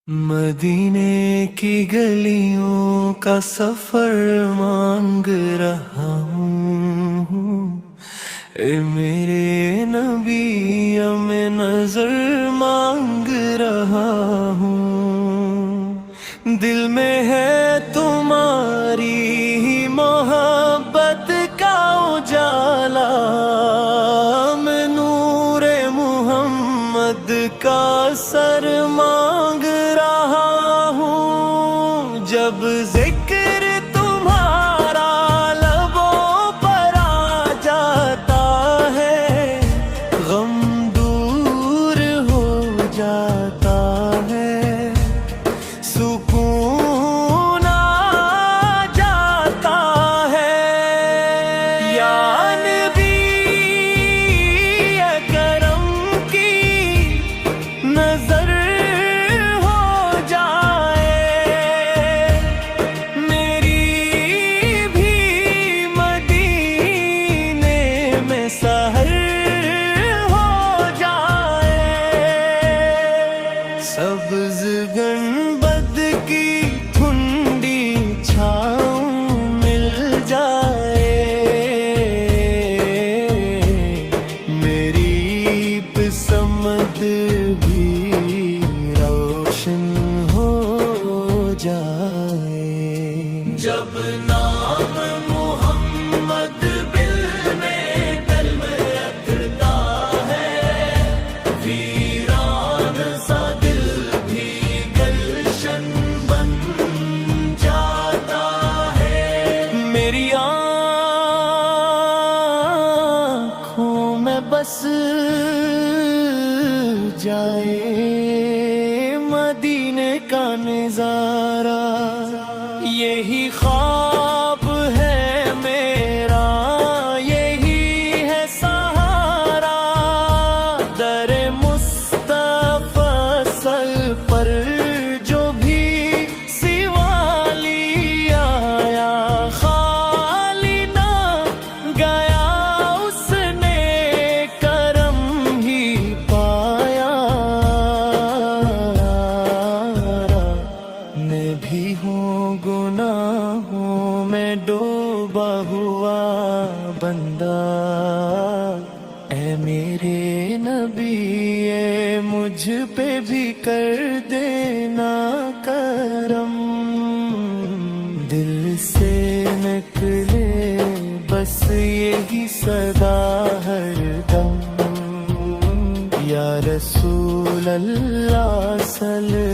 مدینے کی گلیوں کا سفر مانگ رہا ہوں، اے میرے نبی میں نظر مانگ رہا ہوں۔ دل میں ہے تمہاری ہی محبت کا اجالا، میں نور محمد کا سر مانگ رہا ہوں۔ جب ذکر تمہارا لبوں پر آ جاتا ہے، غم دور ہو جاتا ہے، سکون آ جاتا ہے۔ یا نبی کرم کی نظر ہو جائے، میری بھی مدینے میں سحر ہو جائے۔ سبز گنبد کی ٹھنڈی چھاؤں مل جائے، میری بسمت بھی روشن ہو جائے۔ جب نام محمد دل میں قلب رکھتا ہے، ویران سا دل بھی گلشن بن جاتا ہے۔ میری آنکھوں میں بس جائے مدینے کا نظارہ، یہی خواب ہے میرا، یہی ہے سہارا۔ در مصطفیٰ سل پر جو بھی سوالی آیا، خالی نہ گیا، اس نے کرم ہی پایا۔ میں بھی ہوں گناہوں میں ڈوبا ہوا بندہ، اے میرے نبی اے مجھ پہ بھی کر دینا کرم۔ دل سے نکلے بس یہی صدا ہر دم، یا رسول اللہ صلی